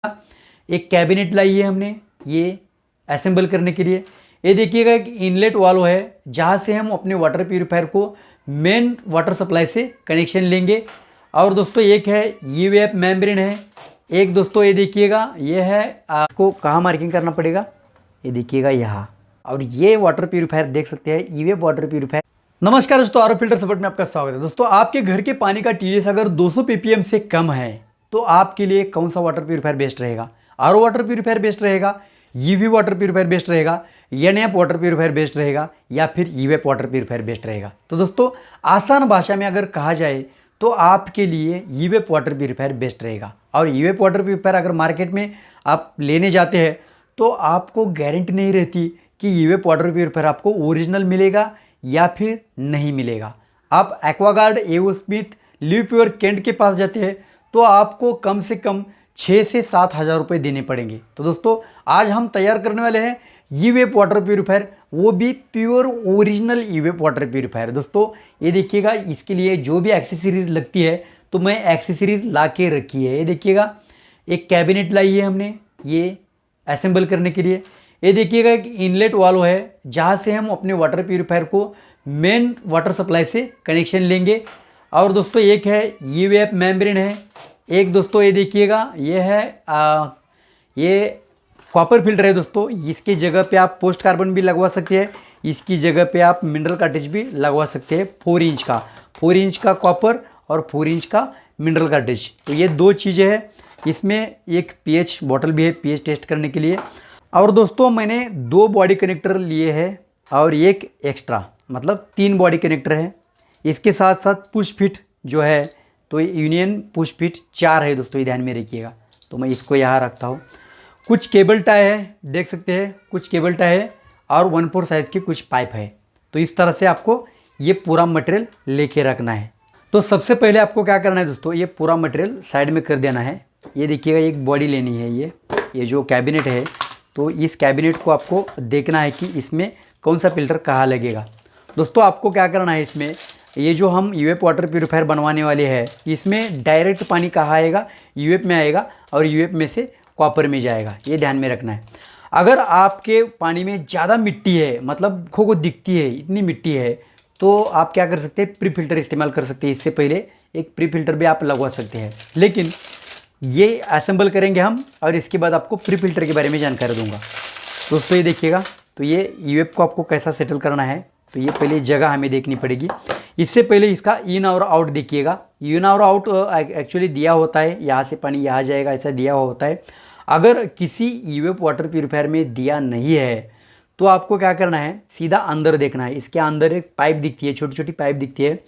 एक कैबिनेट लाई है हमने ये असेंबल करने के लिए। ये देखिएगा एक इनलेट वाल्व है जहाँ से हम अपने वाटर प्यूरीफायर को मेन वाटर सप्लाई से कनेक्शन लेंगे। और दोस्तों एक है यूवीएफ मेम्ब्रेन है। एक दोस्तों ये देखिएगा ये है इसको कहाँ मार्किंग करना पड़ेगा, ये देखिएगा यहाँ। और ये वाटर प्यूरीफायर देख सकते हैं यूवीएफ वाटर प्यूरीफायर। नमस्कार दोस्तों, आरओ फिल्टर सपोर्ट में आपका स्वागत है। दोस्तों आपके घर के पानी का टीडीएस अगर 200 ppm से कम है तो आपके लिए कौन सा वाटर प्यूरीफायर बेस्ट रहेगा? आरओ वाटर प्यूरीफायर बेस्ट रहेगा, यूवी वाटर प्यूरीफायर बेस्ट रहेगा, एनएफ वाटर प्यूरीफायर बेस्ट रहेगा या फिर यूएफ वाटर प्यूरीफायर बेस्ट रहेगा? तो दोस्तों आसान भाषा में अगर कहा जाए तो आपके लिए यूएफ वाटर प्यूरीफायर बेस्ट रहेगा। और यूएफ वाटर प्यूरीफायर अगर मार्केट में आप लेने जाते हैं तो आपको गारंटी नहीं रहती कि यूएफ वाटर प्यूरीफायर आपको ओरिजिनल मिलेगा या फिर नहीं मिलेगा। आप एक्वागार्ड, एओ स्मिथ, लिव प्योर, केंट के पास जाते हैं तो आपको कम से कम 6 से 7 हज़ार रुपये देने पड़ेंगे। तो दोस्तों आज हम तैयार करने वाले हैं यूएफ वाटर प्यूरीफायर, वो भी pure original UF water purifier. दोस्तों ये देखिएगा इसके लिए जो भी एक्सेसरीज लगती है तो मैं एक्सेसरीज ला के रखी है। ये देखिएगा एक कैबिनेट लाई है हमने ये असेंबल करने के लिए। ये देखिएगा एक इनलेट वाल्व है जहाँ से हम अपने वाटर प्यूरीफायर को मेन वाटर सप्लाई से कनेक्शन लेंगे। और दोस्तों एक है यूवीएफ मेम्ब्रेन है। एक दोस्तों ये देखिएगा ये है ये कॉपर फिल्टर है। दोस्तों इसकी जगह पे आप पोस्ट कार्बन भी लगवा सकते हैं, इसकी जगह पे आप मिनरल कार्ट्रिज भी लगवा सकते हैं। 4 इंच का कॉपर और 4 इंच का मिनरल कार्ट्रिज। तो ये दो चीज़ें हैं। इसमें एक पीएच बॉटल भी है पीएच टेस्ट करने के लिए। और दोस्तों मैंने 2 बॉडी कनेक्टर लिए हैं और एक एक्स्ट्रा, मतलब 3 बॉडी कनेक्टर है। इसके साथ साथ पुश फिट जो है तो यूनियन पुश फिट 4 है। दोस्तों ये ध्यान में रखिएगा। तो मैं इसको यहाँ रखता हूँ। कुछ केबल टाई है, देख सकते हैं कुछ केबल टाई है और 1/4 साइज़ की कुछ पाइप है। तो इस तरह से आपको ये पूरा मटेरियल लेके रखना है। तो सबसे पहले आपको क्या करना है दोस्तों, ये पूरा मटेरियल साइड में कर देना है। ये देखिएगा एक बॉडी लेनी है, ये जो कैबिनेट है तो इस कैबिनेट को आपको देखना है कि इसमें कौन सा फिल्टर कहाँ लगेगा। दोस्तों आपको क्या करना है, इसमें ये जो हम यूएफ वाटर प्यूरीफायर बनवाने वाले हैं इसमें डायरेक्ट पानी कहाँ आएगा, यूएफ में आएगा और यूएफ में से कॉपर में जाएगा। ये ध्यान में रखना है। अगर आपके पानी में ज़्यादा मिट्टी है, मतलब खो दिखती है इतनी मिट्टी है, तो आप क्या कर सकते हैं, प्री फिल्टर इस्तेमाल कर सकते हैं। इससे पहले एक प्री फिल्टर भी आप लगवा सकते हैं, लेकिन ये असेंबल करेंगे हम और इसके बाद आपको प्री फिल्टर के बारे में जानकारी दूंगा। दोस्तों ये देखिएगा तो ये यूएफ को आपको कैसा सेटल करना है, तो ये पहले जगह हमें देखनी पड़ेगी। इससे पहले इसका इन और आउट देखिएगा। इन और आउट एक्चुअली दिया होता है, यहाँ से पानी यहाँ जाएगा ऐसा दिया हुआ होता है। अगर किसी यूएफ वाटर प्यूरीफायर में दिया नहीं है तो आपको क्या करना है, सीधा अंदर देखना है। इसके अंदर एक पाइप दिखती है, छोटी छोटी पाइप दिखती है।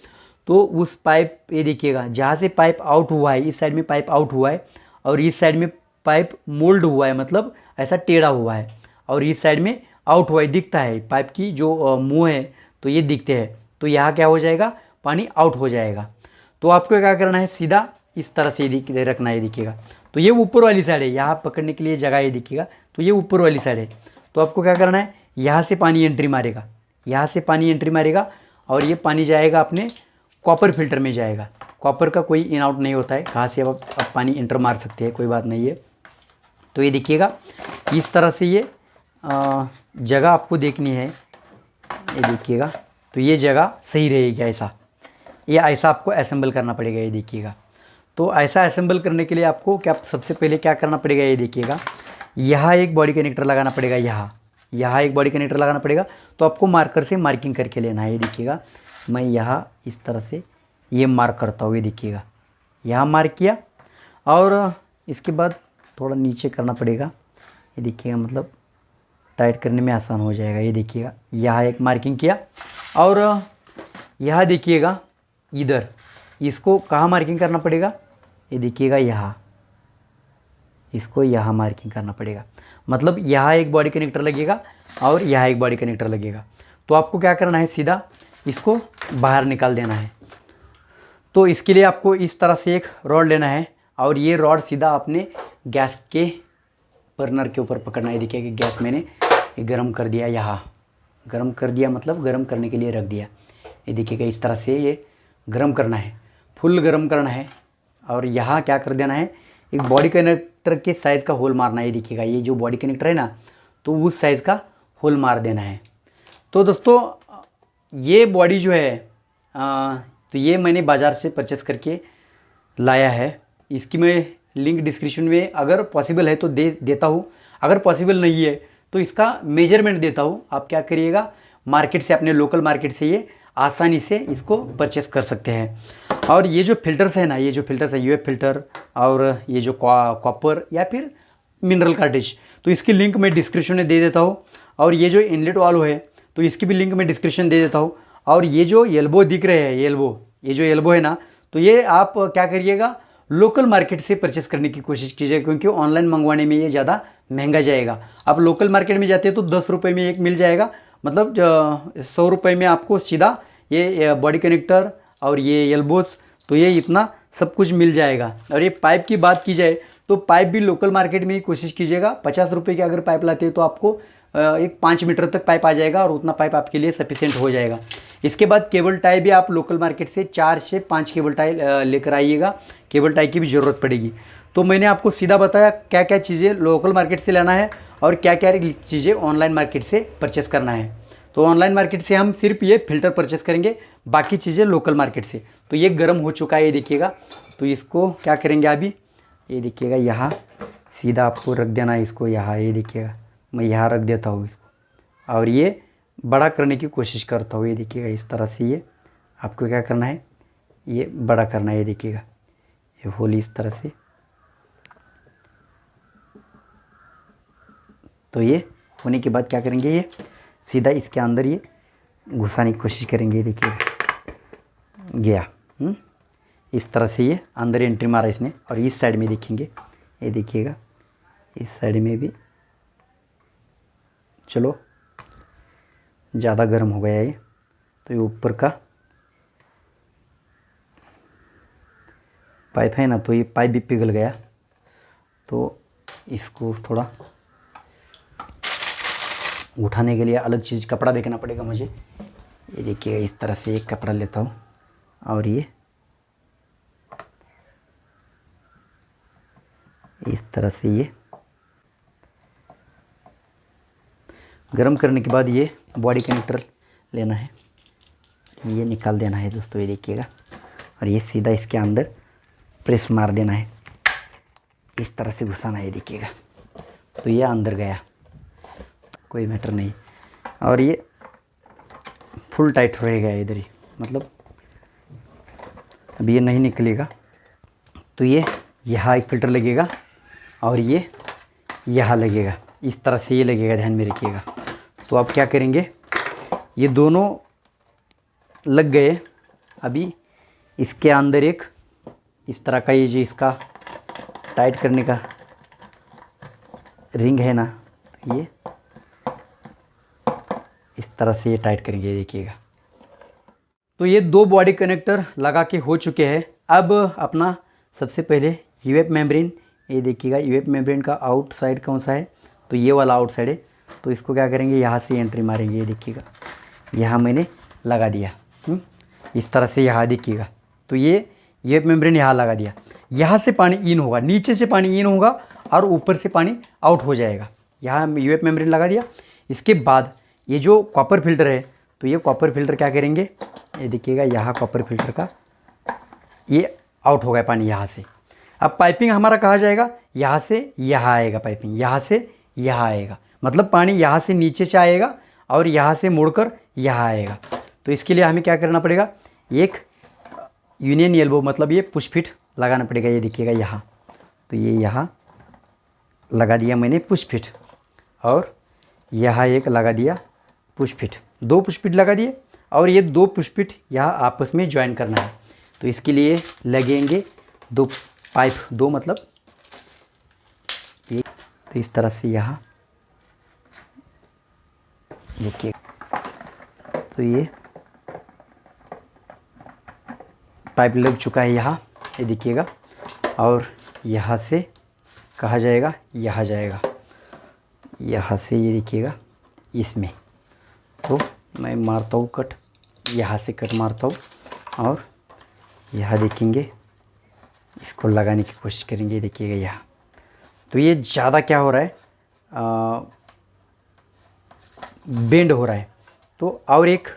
तो उस पाइप ये देखिएगा जहाँ से पाइप आउट हुआ है, इस साइड में पाइप आउट हुआ है और इस साइड में पाइप मोल्ड हुआ है, मतलब ऐसा टेढ़ा हुआ है और इस साइड में आउट हुआ है, दिखता है पाइप की जो मुंह है तो ये दिखते हैं। तो यहाँ क्या हो जाएगा, पानी आउट हो जाएगा। तो आपको क्या करना है, सीधा इस तरह से रखना है। देखिएगा तो ये ऊपर वाली साइड है, यहाँ पकड़ने के लिए जगह ये दिखिएगा तो ये ऊपर वाली साइड है। तो आपको क्या करना है, यहाँ से पानी एंट्री मारेगा, यहाँ से पानी एंट्री मारेगा और ये पानी जाएगा अपने कॉपर फिल्टर में जाएगा। कॉपर का कोई इन आउट नहीं होता है, कहाँ से आप पानी एंटर मार सकते हैं, कोई बात नहीं है। तो ये देखिएगा इस तरह से ये जगह आपको देखनी है। ये देखिएगा तो ये जगह सही रहेगी, ऐसा आपको असेंबल करना पड़ेगा। ये देखिएगा तो ऐसा असेंबल करने के लिए आपको क्या सबसे पहले क्या करना पड़ेगा, ये देखिएगा यहाँ एक बॉडी कनेक्टर लगाना पड़ेगा, यहाँ एक बॉडी कनेक्टर लगाना पड़ेगा। तो आपको मार्कर से मार्किंग करके लेना है। ये देखिएगा मैं यहाँ इस तरह से ये मार्क करता हूँ। ये देखिएगा यहाँ मार्क किया और इसके बाद थोड़ा नीचे करना पड़ेगा। ये देखिएगा मतलब टाइट करने में आसान हो जाएगा। ये देखिएगा यहाँ एक मार्किंग किया और यहाँ देखिएगा इधर इसको कहाँ मार्किंग करना पड़ेगा, ये देखिएगा यहाँ, इसको यहाँ मार्किंग करना पड़ेगा। मतलब यहाँ एक बॉडी कनेक्टर लगेगा और यहाँ एक बॉडी कनेक्टर लगेगा। तो आपको क्या करना है, सीधा इसको बाहर निकाल देना है। तो इसके लिए आपको इस तरह से एक रॉड लेना है और ये रॉड सीधा अपने गैस के बर्नर के ऊपर पकड़ना है। देखिए कि गैस मैंने गर्म कर दिया, यहाँ गर्म कर दिया मतलब गर्म करने के लिए रख दिया। ये देखिएगा इस तरह से ये गर्म करना है, फुल गर्म करना है। और यहाँ क्या कर देना है, एक बॉडी कनेक्टर के साइज़ का होल मारना है। देखिएगा ये जो बॉडी कनेक्टर है ना, तो उस साइज़ का होल मार देना है। तो दोस्तों ये बॉडी जो है तो ये मैंने बाज़ार से परचेस करके लाया है। इसकी मैं लिंक डिस्क्रिप्शन में अगर पॉसिबल है तो देता हूँ, अगर पॉसिबल नहीं है तो इसका मेजरमेंट देता हूँ। आप क्या करिएगा, मार्केट से, अपने लोकल मार्केट से ये आसानी से इसको परचेस कर सकते हैं। और ये जो फिल्टर्स है ना, ये जो फिल्टर्स है यूएफ फिल्टर और ये जो कॉपर या फिर मिनरल कार्ट्रिज, तो इसकी लिंक मैं डिस्क्रिप्शन में दे देता हूँ। और ये जो इनलेट वाल्व है तो इसकी भी लिंक मैं डिस्क्रिप्शन दे देता हूँ। और ये जो एल्बो दिख रहे हैं, ये जो एल्बो है ना, तो ये आप क्या करिएगा, लोकल मार्केट से परचेस करने की कोशिश कीजिए, क्योंकि ऑनलाइन मंगवाने में ये ज़्यादा महंगा जाएगा। आप लोकल मार्केट में जाते हैं तो 10 रुपये में एक मिल जाएगा, मतलब 100 रुपये में आपको सीधा ये बॉडी कनेक्टर और ये एल्बोस, तो ये इतना सब कुछ मिल जाएगा। और ये पाइप की बात की जाए तो पाइप भी लोकल मार्केट में ही कोशिश कीजिएगा। 50 रुपये की अगर पाइप लाते हैं तो आपको एक 5 मीटर तक पाइप आ जाएगा, और उतना पाइप आपके लिए सफिशिएंट हो जाएगा। इसके बाद केबल टाई भी आप लोकल मार्केट से 4 से 5 केबल टाई लेकर आइएगा। केबल टाई की भी ज़रूरत पड़ेगी। तो मैंने आपको सीधा बताया क्या क्या चीज़ें लोकल मार्केट से लेना है और क्या क्या चीज़ें ऑनलाइन मार्केट से परचेस करना है। तो ऑनलाइन मार्केट से हम सिर्फ ये फ़िल्टर परचेस करेंगे, बाकी चीज़ें लोकल मार्केट से। तो ये गर्म हो चुका है, ये देखिएगा। तो इसको क्या करेंगे अभी, ये देखिएगा यहाँ सीधा आपको रख देना है इसको यहाँ, ये देखिएगा मैं यहाँ रख देता हूँ इसको, और ये बड़ा करने की कोशिश करता हूँ। ये देखिएगा इस तरह से ये आपको क्या करना है, ये बड़ा करना है। ये देखिएगा ये होल इस तरह से, तो ये होने के बाद क्या करेंगे, ये सीधा इसके अंदर ये घुसाने की कोशिश करेंगे। ये देखिएगा गया, इस तरह से ये अंदर एंट्री मारा इसने। और इस साइड में देखेंगे, ये देखिएगा इस साइड में भी, चलो ज़्यादा गर्म हो गया ये, तो ये ऊपर का पाइप है ना, तो ये पाइप भी पिघल गया। तो इसको थोड़ा उठाने के लिए अलग चीज़ कपड़ा देखना पड़ेगा मुझे। ये देखिए इस तरह से एक कपड़ा लेता हूँ, और ये इस तरह से ये गरम करने के बाद ये बॉडी कनेक्टर लेना है, ये निकाल देना है दोस्तों। ये देखिएगा, और ये सीधा इसके अंदर प्रेस मार देना है, इस तरह से घुसाना है। ये देखिएगा, तो ये अंदर गया, तो कोई मैटर नहीं। और ये फुल टाइट रहेगा इधर ही, मतलब अब ये नहीं निकलेगा। तो ये यहाँ एक फ़िल्टर लगेगा और ये यहाँ लगेगा, इस तरह से ये लगेगा, ध्यान में रखिएगा। तो आप क्या करेंगे, ये दोनों लग गए। अभी इसके अंदर एक इस तरह का ये जो इसका टाइट करने का रिंग है ना, तो ये इस तरह से ये टाइट करेंगे, देखिएगा। तो ये 2 बॉडी कनेक्टर लगा के हो चुके हैं। अब अपना सबसे पहले यूएफ मेम्ब्रेन, ये देखिएगा यूएफ मेम्ब्रेन का आउट साइड कौन सा है, तो ये वाला आउट साइड है। तो इसको क्या करेंगे, यहाँ से एंट्री मारेंगे। ये देखिएगा यहाँ मैंने लगा दिया, इस तरह से यहाँ देखिएगा। तो ये यूएफ मेम्ब्रेन यहाँ लगा दिया। यहाँ से पानी इन होगा, नीचे से पानी इन होगा और ऊपर से पानी आउट हो जाएगा। यहाँ यूएफ मेम्ब्रेन लगा दिया। इसके बाद ये जो कॉपर फिल्टर है, तो ये कॉपर फिल्टर क्या करेंगे, ये देखिएगा यहाँ कॉपर फिल्टर का ये आउट हो गया पानी यहाँ से। अब पाइपिंग हमारा कहाँ जाएगा, यहाँ से यहाँ आएगा पाइपिंग, यहाँ से यहाँ आएगा, मतलब पानी यहाँ से नीचे से आएगा और यहाँ से मुड़कर यहाँ आएगा। तो इसके लिए हमें क्या करना पड़ेगा, एक यूनियन एल्बो, मतलब ये पुश फिट लगाना पड़ेगा। ये देखिएगा यहाँ, तो ये यहाँ लगा दिया मैंने पुश फिट, और यहाँ एक लगा दिया पुश फिट, 2 पुश फिट लगा दिए। और ये 2 पुश फिट यहाँ आपस में ज्वाइन करना है। तो इसके लिए लगेंगे 2 पाइप, 2 मतलब ये, तो इस तरह से यहाँ देखिए। तो ये पाइप लग चुका है यहाँ, ये देखिएगा। और यहाँ से कहाँ जाएगा, यहाँ जाएगा, यहाँ से ये देखिएगा इसमें। तो मैं मारता हूँ कट, यहाँ से कट मारता हूँ, और यहाँ देखेंगे इसको लगाने की कोशिश करेंगे। देखिएगा यहाँ, तो ये ज़्यादा क्या हो रहा है, बेंड हो रहा है। तो और एक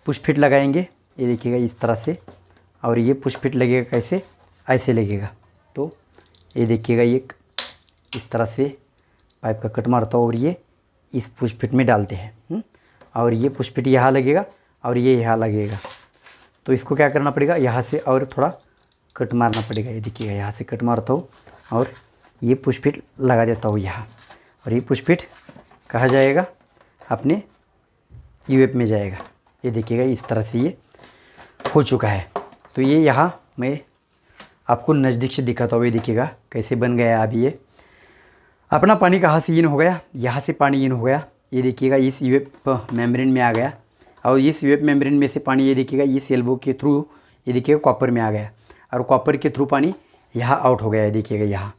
पुश फिट लगाएंगे, ये देखिएगा इस तरह से, और ये पुश फिट लगेगा कैसे, ऐसे लगेगा। तो ये देखिएगा ये इस तरह से पाइप का कट मारता हूँ और ये इस पुश फिट में डालते हैं, और ये पुश फिट यहाँ लगेगा और ये यहाँ लगेगा। तो इसको क्या करना पड़ेगा, यहाँ से और थोड़ा कट मारना पड़ेगा। ये देखिएगा यहाँ से कट मारता हूँ और ये पुश फिट लगा देता हूँ यहाँ, और ये पुश फिट कहाँ जाएगा, अपने यूएफ में जाएगा। ये देखिएगा इस तरह से ये हो चुका है। तो ये यहाँ मैं आपको नज़दीक से दिखाता हूँ, ये देखिएगा कैसे बन गया अभी। ये अपना पानी कहाँ से इन हो गया, यहाँ से पानी इन हो गया। ये देखिएगा इस यूएफ मेम्ब्रेन में आ गया, और इस यूएफ मेम्ब्रेन में से पानी ये देखिएगा इस एल्बो के थ्रू ये देखिएगा कॉपर में आ गया, और कॉपर के थ्रू पानी यहाँ आउट हो गया है, देखिएगा यहाँ।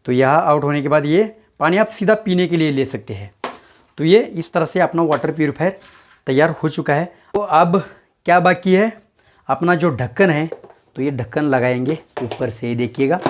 तो यहाँ आउट होने के बाद ये पानी आप सीधा पीने के लिए ले सकते हैं। तो ये इस तरह से अपना वाटर प्यूरीफायर तैयार हो चुका है। तो अब क्या बाकी है, अपना जो ढक्कन है, तो ये ढक्कन लगाएंगे ऊपर से, ये देखिएगा।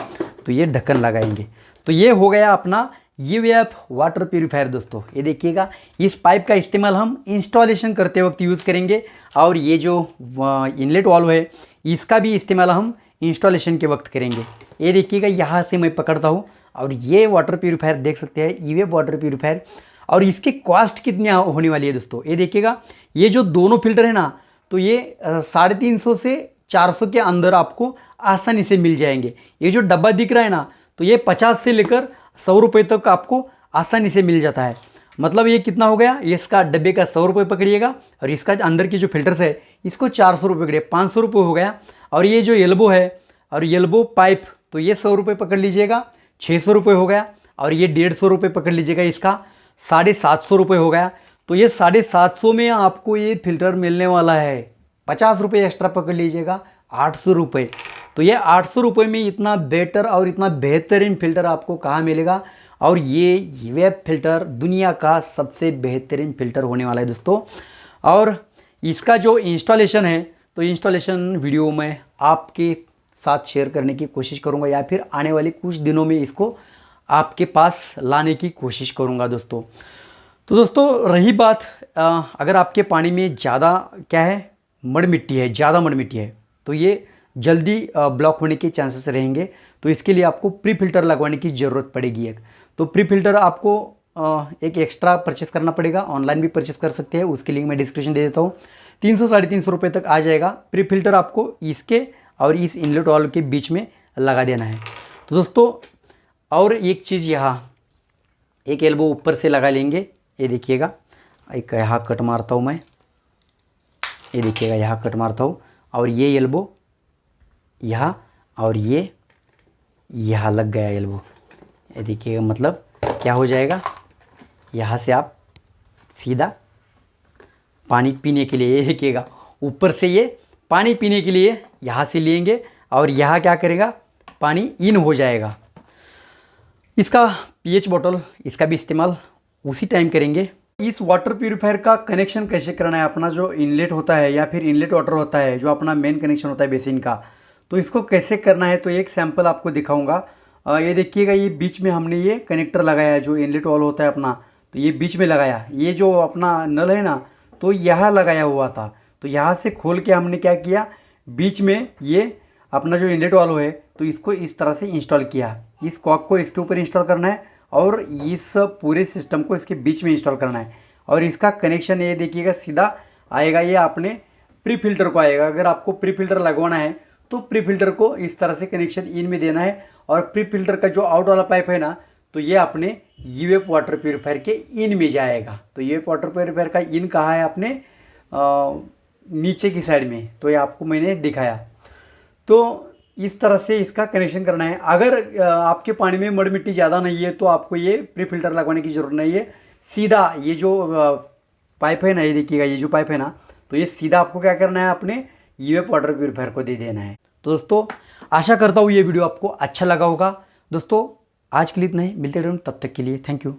तो ये ढक्कन लगाएंगे, तो ये हो गया अपना यूएफ वाटर प्यूरीफायर दोस्तों। ये देखिएगा इस पाइप का इस्तेमाल हम इंस्टॉलेशन करते वक्त यूज़ करेंगे, और ये जो इनलेट वाल्व है इसका भी इस्तेमाल हम इंस्टॉलेशन के वक्त करेंगे। ये देखिएगा यहाँ से मैं पकड़ता हूँ, और ये वाटर प्यूरीफायर देख सकते हैं, यूएफ वाटर प्यूरीफायर। और इसकी कॉस्ट कितनी होने वाली है दोस्तों, ये देखिएगा। ये जो दोनों फिल्टर है ना, तो ये 350 से 400 के अंदर आपको आसानी से मिल जाएंगे। ये जो डब्बा दिख रहा है ना, तो ये 50 से लेकर 100 रुपये तक आपको आसानी से मिल जाता है। मतलब ये कितना हो गया, ये इसका डब्बे का 100 रुपये पकड़िएगा, और इसका अंदर की जो फिल्टर्स है इसको 400 रुपये पकड़िए, 500 रुपये हो गया। और ये जो एल्बो है और एल्बो पाइप, तो ये 100 रुपये पकड़ लीजिएगा, 600 रुपये हो गया। और ये 150 रुपये पकड़ लीजिएगा, इसका 750 रुपये हो गया। तो ये 750 में आपको ये फिल्टर मिलने वाला है। 50 रुपये एक्स्ट्रा पकड़ लीजिएगा, 800 रुपये। तो ये 800 रुपये में इतना बेटर और इतना बेहतरीन फ़िल्टर आपको कहाँ मिलेगा। और ये यूएफ फिल्टर दुनिया का सबसे बेहतरीन फ़िल्टर होने वाला है दोस्तों। और इसका जो इंस्टॉलेशन है, तो इंस्टॉलेशन वीडियो मैं आपके साथ शेयर करने की कोशिश करूँगा, या फिर आने वाले कुछ दिनों में इसको आपके पास लाने की कोशिश करूँगा दोस्तों। तो दोस्तों रही बात, अगर आपके पानी में ज़्यादा क्या है, मड़ मिट्टी है, ज़्यादा मड़ मिट्टी है, तो ये जल्दी ब्लॉक होने के चांसेस रहेंगे। तो इसके लिए आपको प्री फिल्टर लगवाने की ज़रूरत पड़ेगी एक। तो प्री फिल्टर आपको एक एक्स्ट्रा परचेस करना पड़ेगा, ऑनलाइन भी परचेस कर सकते हैं, उसकी लिंक मैं डिस्क्रिप्शन दे देता हूँ। 300-350 रुपये तक आ जाएगा। प्री फिल्टर आपको इसके और इस इनलेट वाल्व के बीच में लगा देना है। तो दोस्तों और एक चीज़, यहाँ एक एल्बो ऊपर से लगा लेंगे, ये देखिएगा। एक यहाँ कट मारता हूँ मैं, ये देखिएगा यहाँ कट मारता हूँ, और ये एल्बो यहाँ, और ये यहाँ लग गया एल्बो, ये देखिएगा। मतलब क्या हो जाएगा, यहाँ से आप सीधा पानी पीने के लिए, ये देखिएगा ऊपर से ये पानी पीने के लिए यहाँ से लेंगे, और यहाँ क्या करेगा, पानी इन हो जाएगा। इसका पीएच बॉटल, इसका भी इस्तेमाल उसी टाइम करेंगे। इस वाटर प्यूरीफायर का कनेक्शन कैसे करना है, अपना जो इनलेट होता है या फिर इनलेट वाटर होता है, जो अपना मेन कनेक्शन होता है बेसिन का, तो इसको कैसे करना है, तो एक सैंपल आपको दिखाऊंगा। ये देखिएगा, ये बीच में हमने ये कनेक्टर लगाया है, जो इनलेट वाल होता है अपना, तो ये बीच में लगाया। ये जो अपना नल है ना, तो यहाँ लगाया हुआ था, तो यहाँ से खोल के हमने क्या किया, बीच में ये अपना जो इनलेट वाल्व है, तो इसको इस तरह से इंस्टॉल किया। इस कॉक को इसके ऊपर इंस्टॉल करना है, और इस पूरे सिस्टम को इसके बीच में इंस्टॉल करना है। और इसका कनेक्शन ये देखिएगा सीधा आएगा, ये आपने प्री फिल्टर को आएगा। अगर आपको प्री फिल्टर लगवाना है तो प्री फिल्टर को इस तरह से कनेक्शन इन में देना है, और प्री फिल्टर का जो आउट वाला पाइप है ना, तो ये अपने यूएफ वाटर प्यूरीफायर के इन में जाएगा। तो यूएफ वाटर प्यूरीफायर का इन कहाँ है, अपने नीचे की साइड में, तो ये आपको मैंने दिखाया। तो इस तरह से इसका कनेक्शन करना है। अगर आपके पानी में मड़ मिट्टी ज़्यादा नहीं है, तो आपको ये प्री फिल्टर लगवाने की ज़रूरत नहीं है। सीधा ये जो पाइप है ना, ये देखिएगा, ये जो पाइप है ना, तो ये सीधा आपको क्या करना है, अपने यूएफ वाटर प्यूरीफायर को दे देना है। तो दोस्तों आशा करता हूँ ये वीडियो आपको अच्छा लगा होगा। दोस्तों आज के लिए इतना ही, मिलते रहें, तब तक के लिए थैंक यू।